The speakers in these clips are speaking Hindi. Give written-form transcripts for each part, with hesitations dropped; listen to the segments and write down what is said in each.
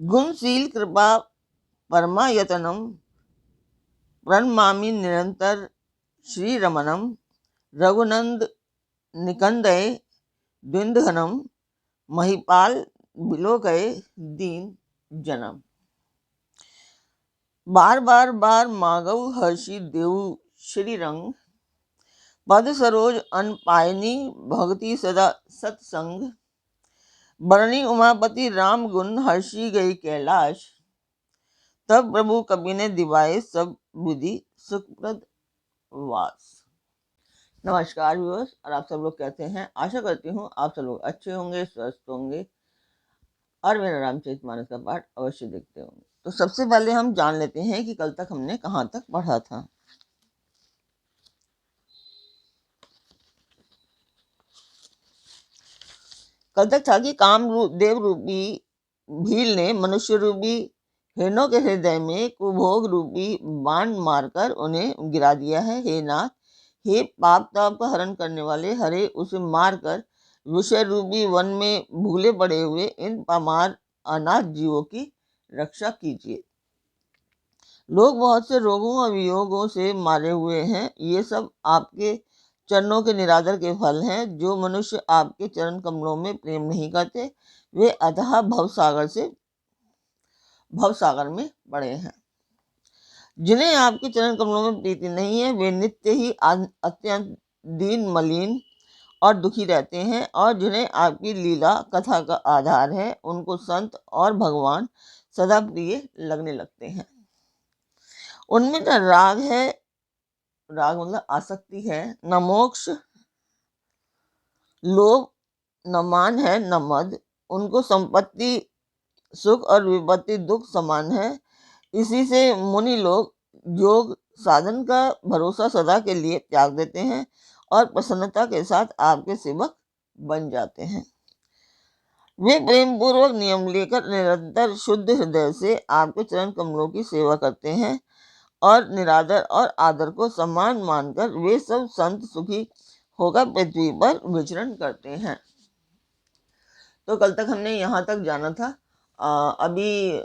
गुणशील कृपा परमायतनम प्रणमामि निरंतर श्री रमणम रघुनंद निकंदय द्विंदघनम महिपाल बिलोकय दीन जनम। बार बार बार मागव हर्षि देव श्री रंग पद सरोज अन पायनी भक्ति सदा सत्संग बरणी उमापति राम गुण हर्षि गई कैलाश तब प्रभु कबीर ने दिवाए सब बुद्धि सुखप्रद वास। नमस्कार व्यूअर्स, और आप सब लोग कहते हैं, आशा करती हूँ आप सब लोग अच्छे होंगे, स्वस्थ होंगे और मेरा रामचरितमानस का पाठ अवश्य देखते होंगे। तो सबसे पहले हम जान लेते हैं कि कल तक हमने कहाँ तक पढ़ा था। कल तक था कि देव रूपी भील ने मनुष्य रूपी हिरणों के हृदय में कुभोग रूपी बाण मारकर उन्हें गिरा दिया है। हे नाथ, हे पाप ताप का हरण करने वाले, हरे उसे मारकर विषय रूपी वन में भूले पड़े हुए इन पामार अनाथ जीवों की रक्षा कीजिए। लोग बहुत से रोगों और वियोगों से मारे हुए हैं। ये सब आपके चरणों के निरादर के फल हैं। जो मनुष्य आपके चरण कमलों में प्रेम नहीं करते, वे अतः भवसागर में पड़े हैं। जिन्हें आपके चरण कमलों में प्रीति नहीं है, वे नित्य ही अत्यंत दीन मलिन और दुखी रहते हैं। और जिन्हें आपकी लीला कथा का आधार है, उनको संत और भगवान सदा प्रिय लगने लगते हैं। उनमें न राग है, राग मतलब आसक्ति है, न मोक्ष, लोभ, न मान है, न मद। उनको संपत्ति सुख और विपत्ति दुख समान है। इसी से मुनि लोग योग साधन का भरोसा सदा के लिए त्याग देते हैं और प्रसन्नता के साथ आपके सेवक बन जाते हैं। वे प्रेम पूर्वक नियम लेकर निरंतर शुद्ध हृदय से आपके चरण कमलों की सेवा करते हैं और निरादर और आदर को सम्मान मानकर वे सब संत सुखी होकर पृथ्वी पर विचरण करते हैं। तो कल तक हमने यहाँ तक जाना था। अभी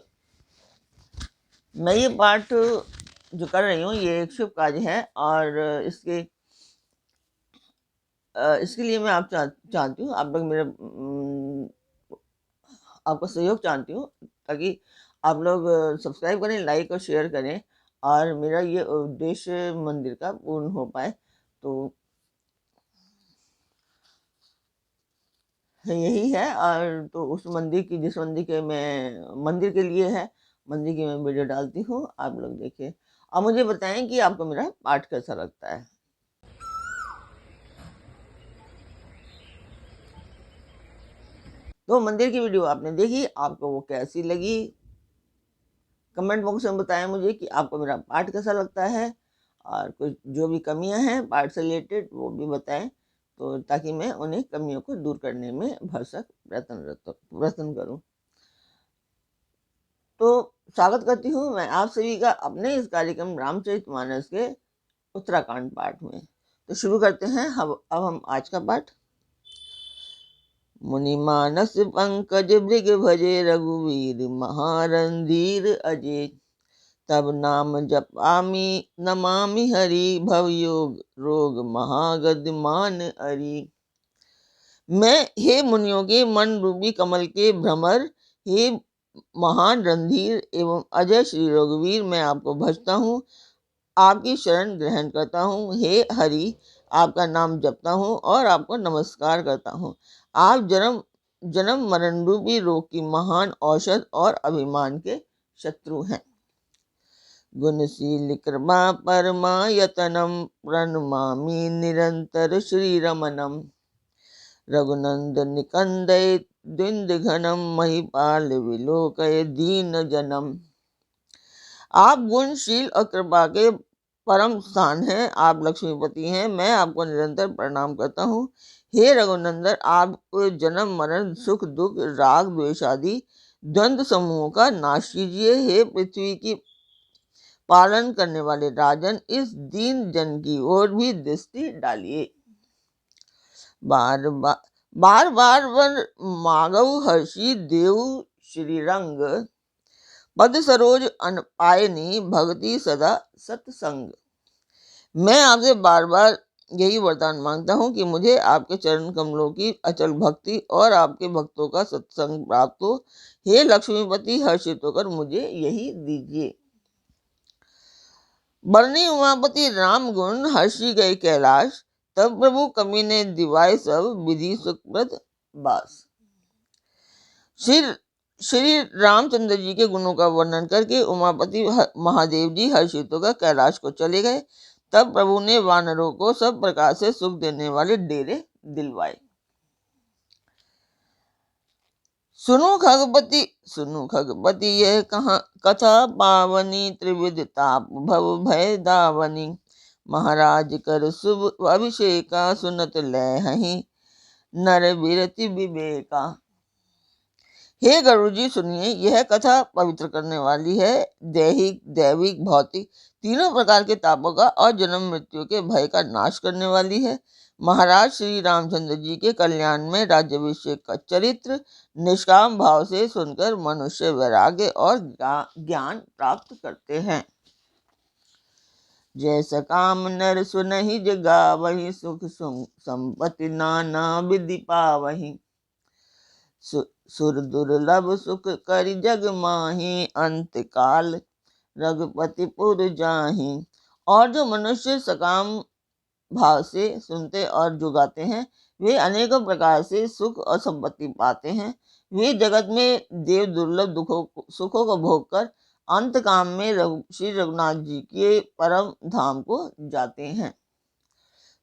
मैं ये पाठ जो कर रही हूँ, ये एक शुभ कार्य है और इसके लिए मैं आप चाहती हूँ, आप लोग मेरे आपका सहयोग चाहती हूँ, ताकि आप लोग सब्सक्राइब करें, लाइक और शेयर करें और मेरा ये उद्देश्य मंदिर का पूर्ण हो पाए। तो यही है। और तो उस मंदिर की, जिस मंदिर के मैं मंदिर के लिए है, मंदिर की मैं वीडियो डालती हूँ, आप लोग देखिए और मुझे बताएं कि आपको मेरा पाठ कैसा लगता है। तो मंदिर की वीडियो आपने देखी, आपको वो कैसी लगी, कमेंट बॉक्स में बताएं मुझे कि आपको मेरा पाठ कैसा लगता है और कुछ जो भी कमियां हैं पाठ से रिलेटेड वो भी बताएं, तो ताकि मैं उन्हें कमियों को दूर करने में भरसक प्रयत्न करूं। तो स्वागत करती हूँ मैं आप सभी का अपने इस कार्यक्रम रामचरितमानस के उत्तराखंड पाठ में। तो शुरू करते हैं अब हम आज का पाठ। मुनि मानस पंकज मृग भजे रघुवीर महारंधीर अजय तब नाम जपामि नमामि हरि भव योग रोग महागदमान हरि। मैं हे मुनियों के मन रूपी कमल के भ्रमर, हे महान रणधीर एवं अजय श्री रघुवीर, मैं आपको भजता हूँ, आपकी शरण ग्रहण करता हूँ। हे हरि, आपका नाम जपता हूँ और आपको नमस्कार करता हूँ। आप जन्म मरण रूपी रोग की महान औषध और अभिमान के शत्रु हैं। गुणशील कृपा परमायतनम प्रणमामि निरंतर श्री रमणम रघुनंद निकंदय द्विंदघनम महिपाल विलोकय दीन जनम। आप गुणशील और कृपा के परम स्थान हैं, आप लक्ष्मीपति हैं, मैं आपको निरंतर प्रणाम करता हूँ। हे रघुनंदन, आप जन्म मरण सुख दुख राग द्वेष आदि द्वंद्व समूहों का नाश कीजिए। हे पृथ्वी की पालन करने वाले राजन, इस दीन जन की ओर भी दृष्टि डालिए। बार बार वर मागव हर्षि देव श्री रंग पद सरोज अन पायनी भक्ति सदा सत्संग। मैं आपसे बार बार यही वरदान मांगता हूँ कि मुझे आपके चरण कमलों की अचल भक्ति और आपके भक्तों का सत्संग प्राप्त हो। हे लक्ष्मीपति, हर्षित होकर मुझे यही दीजिए। बरनी उमापति राम गुण हर्षि गए कैलाश, तब प्रभु कमीने दिवाए सब विधि सुखप्रद बास। श्री रामचंद्र जी के गुणों का वर्णन करके उमापति महादेव जी हर्षित होकर कैलाश को चले गए। तब प्रभु ने वानरों को सब प्रकार से सुख देने वाले डेरे दिलवाए। सुनु खगपति यह कथा पावनी, त्रिविध ताप भव भय दावनी। महाराज कर शुभ अभिषेका, सुनत लहहि नर विरति विवेका। हे गरुड़ जी सुनिए, यह कथा पवित्र करने वाली है। दैहिक, दैविक, भौतिक तीनों प्रकार के तापों का और जन्म मृत्यु के भय का नाश करने वाली है। महाराज श्री रामचंद्र जी के कल्याण में राज्याभिषेक का चरित्र निष्काम भाव से सुनकर मनुष्य वैराग्य और ज्ञान प्राप्त करते हैं। जैसा काम नर सुनहि जगावहि, सुख संपत्ति नाना विधि पावहि। सुर दुर्लभ सुख करि जग माही, अंत काल रघुपति पुर जाही। और जो मनुष्य सकाम भाव से सुनते और जो गाते हैं, वे अनेकों प्रकार से सुख और संपत्ति पाते हैं। वे जगत में देव दुर्लभ सुखों को भोग कर अंत काम में श्री रघुनाथ जी के परम धाम को जाते हैं।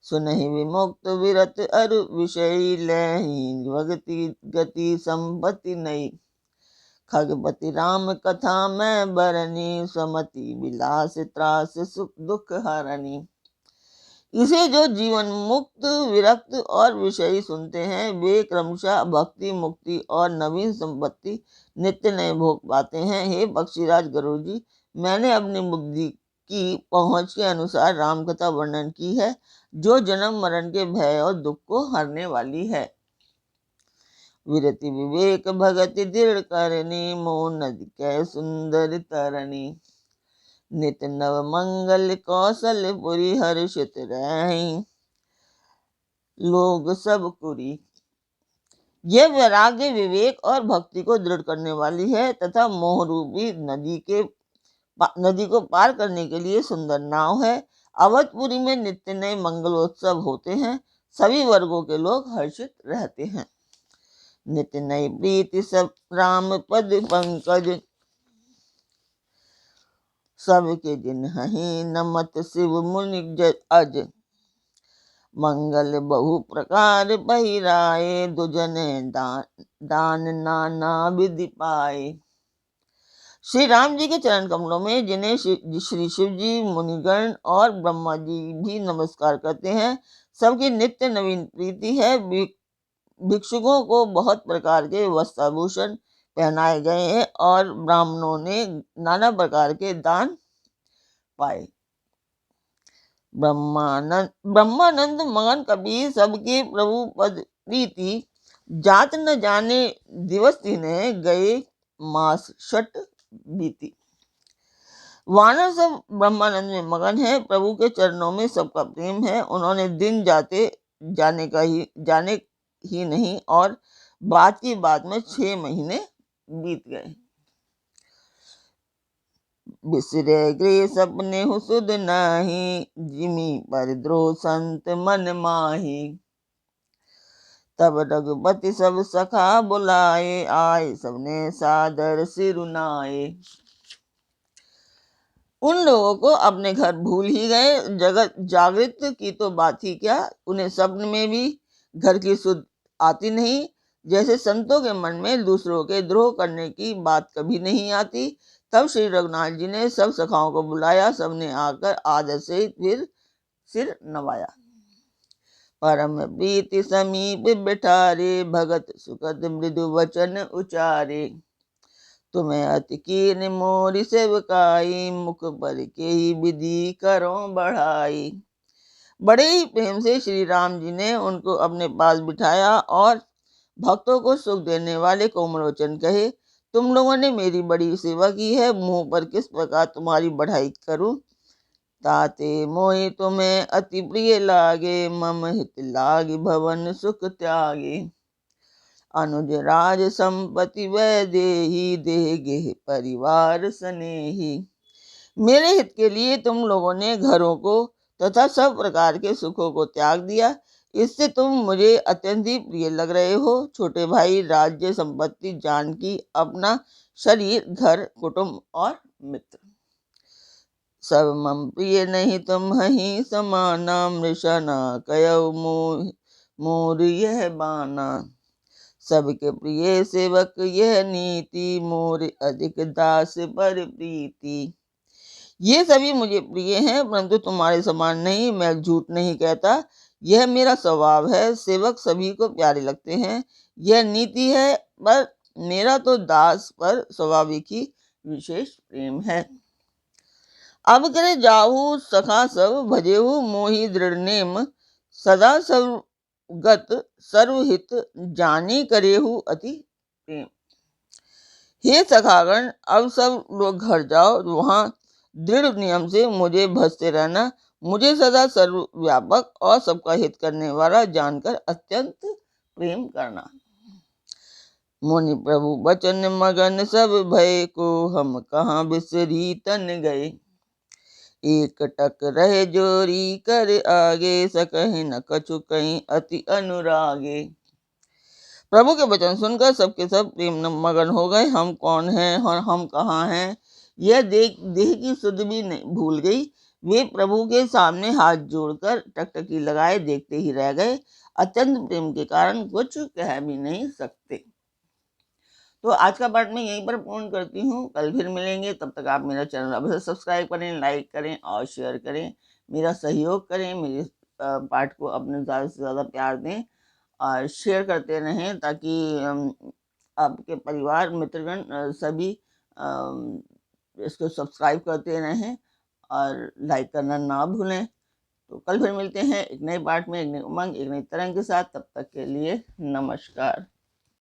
सुनहि विमुक्त विरत अरु विषयी, लहि भगति गति संपत्ति नई। खगपति राम कथा मैं बरनी, समति विलास त्रास सुख दुख हरणी। इसे जो जीवन मुक्त, विरक्त और विषयी सुनते हैं, वे क्रमशः भक्ति, मुक्ति और नवीन संपत्ति नित्य नए भोग पाते हैं। हे पक्षीराज गरुड़ जी, मैंने अपनी बुद्धि की पहुंच के अनुसार राम कथा वर्णन की है, जो जन्म मरण के भय और दुख को हरने वाली है। विरति विवेक भगति दृढ़ करनी, मोह नदी कै सुंदर तरणी। नित नव मंगल कौशलपुरी, हर्षित रहीं लोग सब कुरी। यह वैराग्य, विवेक और भक्ति को दृढ़ करने वाली है तथा मोह रूपी नदी को पार करने के लिए सुंदर नाव है। अवधपुरी में नित्य नए मंगलोत्सव होते हैं। सभी वर्गों के लोग हर्षित रहते हैं। नित्य नई प्रीति सब राम पद पंकज, सबके जिन्हि नमत शिव मुनि अज। मंगल बहु प्रकार पहिराए, दुजन दान नाना विधि पाए। श्री राम जी के चरण कमलों में जिन्हें श्री शिव जी, मुनिगण और ब्रह्मा जी भी नमस्कार करते हैं, सबकी नित्य नवीन प्रीति है। भिक्षुकों को बहुत प्रकार के वस्त्राभूषण पहनाए गए हैं और ब्राह्मणों ने नाना प्रकार के दान पाए। ब्रह्मानंद मगन कबीर, सबके प्रभु पद प्रीति। जात न जाने दिवस तिन्हें, गए मास छठ बीती। वानर सब ब्रह्मानंद में मगन है। प्रभु के चरणों में सबका प्रेम है। उन्होंने दिन जाने ही नहीं और बात की बात में 6 महीने बीत गए। बिसरे गृह सपने हुसुद नाही, जिमी पर द्रोह संत मन माही। तब रघुपति सब सखा बुलाए, आए सबने सादर सिरुनाए। उन लोगों को अपने घर भूल ही गए। जगत जागृत की तो बात ही क्या, उन्हें स्वप्न में भी घर की सुध आती नहीं। जैसे संतों के मन में दूसरों के द्रोह करने की बात कभी नहीं आती। तब श्री रघुनाथ जी ने सब सखाओं को बुलाया। सबने आकर आदर से फिर सिर नवाया। परम प्रीति समीप बिठारे, भगत सुखद मृदु वचन उचारे। तुम्हें अति कीन मोरी सेवकाई, मुख पर के ही विधि करो बढ़ाई। बड़े ही प्रेम से श्री राम जी ने उनको अपने पास बिठाया और भक्तों को सुख देने वाले कोमल वचन कहे। तुम लोगों ने मेरी बड़ी सेवा की है, मुंह पर किस प्रकार तुम्हारी बढ़ाई करूं। ताते मोहि तुम्हें अति प्रिय लागे, मम हित लागे भवन सुख त्यागे। अनुज राज संपत्ति वै देहि, देह गेह परिवार स्नेही। मेरे हित के लिए तुम लोगों ने घरों को तथा सब प्रकार के सुखों को त्याग दिया, इससे तुम मुझे अत्यंत ही प्रिय लग रहे हो। छोटे भाई, राज्य संपत्ति, जानकी, अपना शरीर, घर, कुटुंब और मित्र सब मम प्रिय नहीं तुम हहीं समाना। मृषा न कयौ मोर यह बाना, सबके प्रिय सेवक यह नीति, मोर अधिक दास पर प्रीति। ये सभी मुझे प्रिय हैं, परंतु तुम्हारे समान नहीं। मैं झूठ नहीं कहता, यह मेरा स्वभाव है। सेवक सभी को प्यारे लगते हैं, यह नीति है, पर मेरा तो दास पर स्वाभाविक ही विशेष प्रेम है। अब करे जाहु सखा सब, भजेहु मोहि दृढ़ नेम, सदा सर्वगत सर्वहित जानी करेहु अति प्रेम। हे सखागण, अब सब लोग घर जाओ, वहां दृढ़ नियम से मुझे भजते रहना। मुझे सदा सर्वव्यापक और सबका हित करने वाला जानकर अत्यंत प्रेम करना। मुनि प्रभु बचन मगन सब भय को, हम कहाँ बिसरी तन गए। एक टक रहे जोरी कर आगे, सकहि न कछु कहीं अति अनुरागे। प्रभु के वचन सुनकर सबके सब प्रेम मगन हो गए। हम कौन हैं और हम कहाँ हैं, यह देह की सुध भी नहीं भूल गई। वे प्रभु के सामने हाथ जोड़कर टकटकी लगाए देखते ही रह गए। अत्यंत प्रेम के कारण कुछ कह भी नहीं सकते। तो आज का पार्ट मैं यहीं पर पूर्ण करती हूँ। कल फिर मिलेंगे, तब तक आप मेरा चैनल अवश्य सब्सक्राइब करें, लाइक करें और शेयर करें, मेरा सहयोग करें, मेरे पार्ट को अपने ज़्यादा से ज़्यादा प्यार दें और शेयर करते रहें, ताकि आपके परिवार मित्रगण सभी इसको सब्सक्राइब करते रहें और लाइक करना ना भूलें। तो कल फिर मिलते हैं एक नए पार्ट में, एक नई उमंग, एक नई तरंग के साथ। तब तक के लिए नमस्कार।